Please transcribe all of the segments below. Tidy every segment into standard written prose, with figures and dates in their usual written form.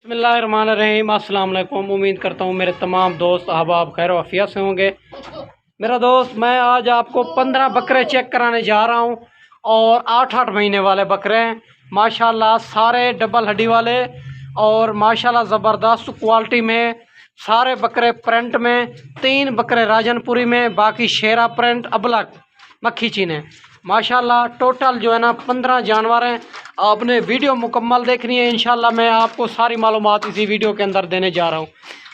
बिस्मिल्लाहिर्रहमानिर्रहीम। अस्सलाम वालेकुम। उम्मीद करता हूँ मेरे तमाम दोस्त अहबाब खैर आफियत से होंगे। मेरा दोस्त, मैं आज आपको 15 बकरे चेक कराने जा रहा हूँ और 8-8 महीने वाले बकरे हैं माशाल्लाह, सारे डबल हड्डी वाले और माशाल्लाह ज़बरदस्त क्वालिटी में। सारे बकरे प्रिंट में, 3 बकरे राजनपुरी में, बाकी शेरा प्रिंट अबलक मक्खी चीने माशाल्लाह। टोटल जो है ना 15 जानवर हैं। आपने वीडियो मुकम्मल देखनी है, इंशाल्लाह मैं आपको सारी मालूमात इसी वीडियो के अंदर देने जा रहा हूँ।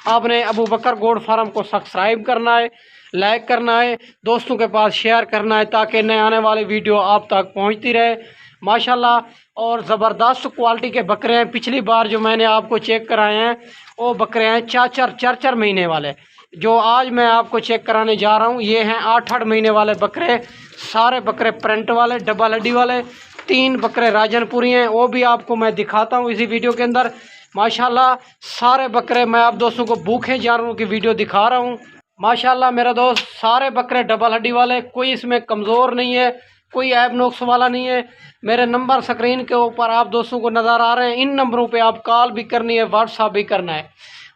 आपने अबू बकर गोट फार्म को सब्सक्राइब करना है, लाइक करना है, दोस्तों के पास शेयर करना है ताकि नए आने वाली वीडियो आप तक पहुँचती रहे माशाल्लाह। और ज़बरदस्त क्वालिटी के बकरे हैं। पिछली बार जो मैंने आपको चेक कराए हैं वो बकरे हैं 4-4 महीने वाले। जो आज मैं आपको चेक कराने जा रहा हूँ ये हैं 8-8 महीने वाले बकरे। सारे बकरे प्रिंट वाले, डबल हड्डी वाले। 3 बकरे राजनपुरी हैं, वो भी आपको मैं दिखाता हूँ इसी वीडियो के अंदर माशाल्लाह। सारे बकरे मैं आप दोस्तों को भूखे जानवरों की वीडियो दिखा रहा हूँ माशाल्लाह। मेरा दोस्त, सारे बकरे डबल हड्डी वाले, कोई इसमें कमज़ोर नहीं है, कोई ऐब नुक्स वाला नहीं है। मेरे नंबर स्क्रीन के ऊपर आप दोस्तों को नज़र आ रहे हैं, इन नंबरों पे आप कॉल भी करनी है, व्हाट्सअप भी करना है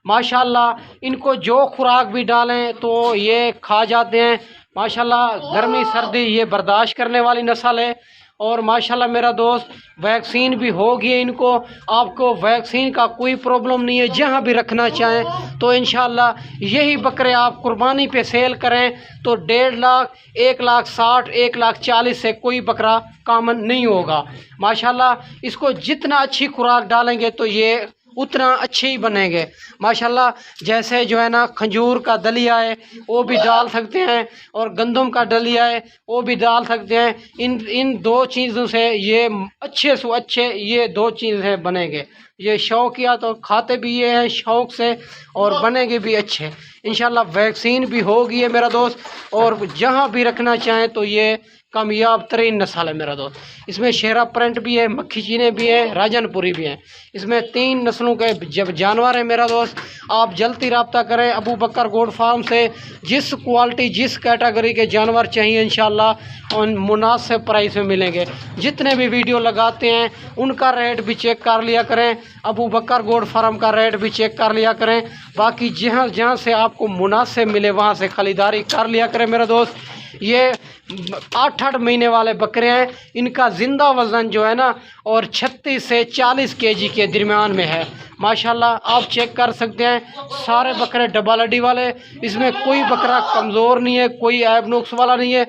माशाल्लाह। इनको जो खुराक भी डालें तो ये खा जाते हैं माशाल्लाह। गर्मी सर्दी ये बर्दाश्त करने वाली नस्ल है। और माशाल्लाह मेरा दोस्त, वैक्सीन भी होगी इनको। आपको वैक्सीन का कोई प्रॉब्लम नहीं है। जहाँ भी रखना चाहें तो इंशाल्लाह यही बकरे आप कुर्बानी पे सेल करें तो 1.5 लाख, 1,60,000, 1,40,000 से कोई बकरा कामन नहीं होगा माशाल्लाह। इसको जितना अच्छी खुराक डालेंगे तो ये उतना अच्छे ही बनेंगे माशाल्लाह। जैसे जो है ना खजूर का दलिया है वो भी डाल सकते हैं, और गंदम का दलिया है वो भी डाल सकते हैं। इन 2 चीज़ों से ये अच्छे से अच्छे ये 2 चीज़ें बनेंगे। ये शौकिया तो खाते भी ये हैं शौक़ से, और बनेंगे भी अच्छे इंशाल्लाह। वैक्सीन भी होगी है मेरा दोस्त, और जहाँ भी रखना चाहें तो ये कामयाब तरीन नस्ल है मेरा दोस्त। इसमें शेरा प्रिंट भी है, मक्खी चीने भी हैं, राजनपुरी भी हैं। इसमें 3 नस्लों के जब जानवर हैं मेरा दोस्त। आप जल्दी रब्ता करें अबू बकर गोट फार्म से। जिस क्वालिटी, जिस कैटेगरी के जानवर चाहिए इंशाल्लाह उन मुनासिब प्राइस में मिलेंगे। जितने भी वीडियो लगाते हैं उनका रेट भी चेक कर लिया करें, अबू बकर गोट फार्म का रेट भी चेक कर लिया करें। बाकी जहाँ जहाँ से आपको मुनासिब मिले वहाँ से खरीदारी कर लिया करें मेरा दोस्त। ये 8-8 महीने वाले बकरे हैं। इनका ज़िंदा वज़न जो है ना और 36 से 40 केजी के दरमियान में है माशाल्लाह। आप चेक कर सकते हैं सारे बकरे डबल हड्डी वाले। इसमें कोई बकरा कमज़ोर नहीं है, कोई ऐब नुक्स वाला नहीं है।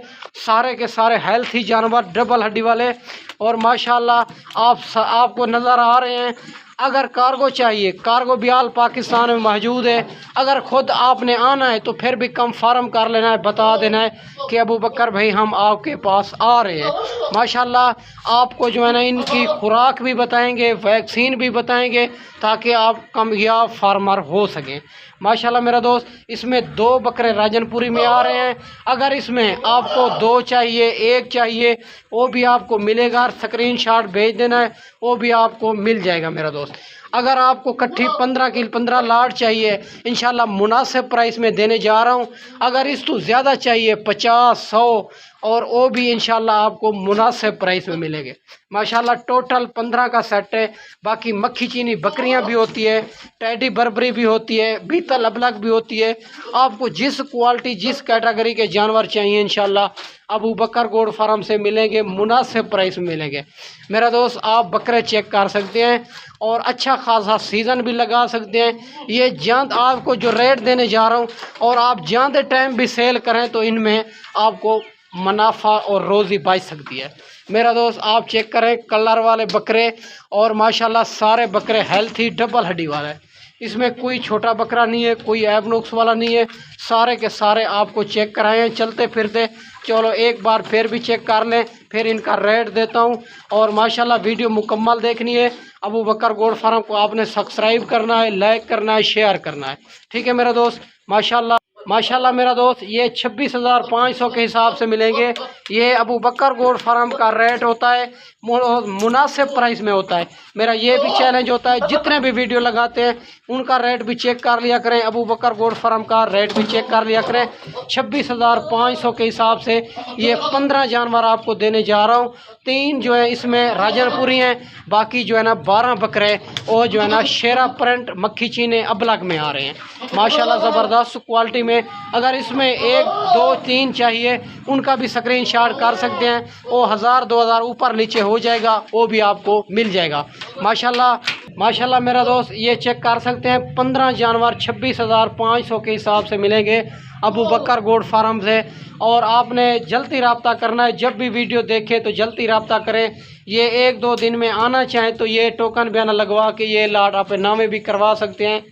सारे के सारे हेल्थी जानवर डबल हड्डी वाले। और माशाल्लाह आपको नज़र आ रहे हैं। अगर कार्गो चाहिए, कार्गो भी आल पाकिस्तान में मौजूद है। अगर ख़ुद आपने आना है तो फिर भी कंफर्म कर लेना है, बता देना है कि अबू बकर भाई हम आपके पास आ रहे हैं माशाल्लाह। आपको जो है ना इनकी खुराक भी बताएंगे, वैक्सीन भी बताएंगे ताकि आप कामयाब फार्मर हो सकें माशाल्लाह मेरा दोस्त। इसमें 2 बकरे राजनपुरी में आ रहे हैं। अगर इसमें आपको 2 चाहिए, 1 चाहिए, वो भी आपको मिलेगा। स्क्रीनशॉट भेज देना है, वो भी आपको मिल जाएगा मेरा दोस्त। अगर आपको कट्ठी 15 लाट चाहिए इंशाल्लाह मुनासिब प्राइस में देने जा रहा हूँ। अगर इस तो ज़्यादा चाहिए 50, 100, और वो भी इंशाल्लाह आपको मुनासिब प्राइस में मिलेंगे माशाल्लाह। टोटल 15 का सेट है। बाकी मक्खी चीनी बकरियां भी होती है, टैडी बर्बरी भी होती है, बीतल अबलग भी होती है। आपको जिस क्वालिटी, जिस कैटेगरी के जानवर चाहिए इंशाल्लाह अबू बकर गोट फार्म से मिलेंगे, मुनासिब प्राइस में मिलेंगे मेरा दोस्त। आप बकरे चेक कर सकते हैं और अच्छा खासा सीज़न भी लगा सकते हैं। ये जान आपको जो रेट देने जा रहा हूँ, और आप जानते टाइम भी सेल करें तो इनमें आपको मुनाफा और रोज़ी बच सकती है मेरा दोस्त। आप चेक करें कलर वाले बकरे, और माशाल्लाह सारे बकरे हेल्थी डबल हड्डी वाले। इसमें कोई छोटा बकरा नहीं है, कोई ऐब नुक्स वाला नहीं है। सारे के सारे आपको चेक कराए हैं चलते फिरते। चलो एक बार फिर भी चेक कर लें, फिर इनका रेट देता हूं। और माशाल्लाह वीडियो मुकम्मल देखनी है। अबू बकर गोट फार्म को आपने सब्सक्राइब करना है, लाइक करना है, शेयर करना है, ठीक है मेरा दोस्त माशाल्लाह। माशाल्लाह मेरा दोस्त, ये 26,500 के हिसाब से मिलेंगे। ये अबू बकर गोट फार्म का रेट होता है, मुनासिब प्राइस में होता है। मेरा ये भी चैलेंज होता है, जितने भी वीडियो लगाते हैं उनका रेट भी चेक कर लिया करें, अबू बकर गोट फार्म का रेट भी चेक कर लिया करें। 26,500 के हिसाब से ये 15 जानवर आपको देने जा रहा हूँ। 3 जो है इसमें राजनपुरी हैं, बाकी जो है ना 12 बकरे और जो है ना शेरा प्रिंट मक्खी चीने अबलग में आ रहे हैं। माशाल्लाह ज़बरदस्त क्वालिटी में। अगर इसमें 1, 2, 3 चाहिए उनका भी स्क्रीन शॉट कर सकते हैं, वो 1000, 2000 ऊपर नीचे हो जाएगा, वो भी आपको मिल जाएगा। माशाल्लाह मेरा दोस्त, ये चेक कर सकते हैं 15 जानवर 26,500 के हिसाब से मिलेंगे अबू बकर गोट फार्म से। और आपने जल्दी रब्ता करना है, जब भी वीडियो देखें तो जल्दी रब्ता करें। ये 1-2 दिन में आना चाहें तो ये टोकन बयाना लगवा के ये लाट आप नामे भी करवा सकते हैं।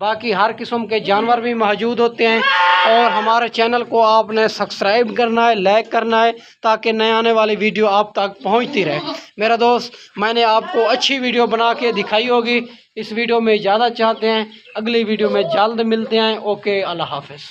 बाकी हर किस्म के जानवर भी मौजूद होते हैं। और हमारे चैनल को आपने सब्सक्राइब करना है, लाइक करना है, ताकि नए आने वाली वीडियो आप तक पहुंचती रहे। मेरा दोस्त, मैंने आपको अच्छी वीडियो बना के दिखाई होगी। इस वीडियो में ज़्यादा चाहते हैं, अगली वीडियो में जल्द मिलते हैं। ओके, अल्लाह हाफ़िज़।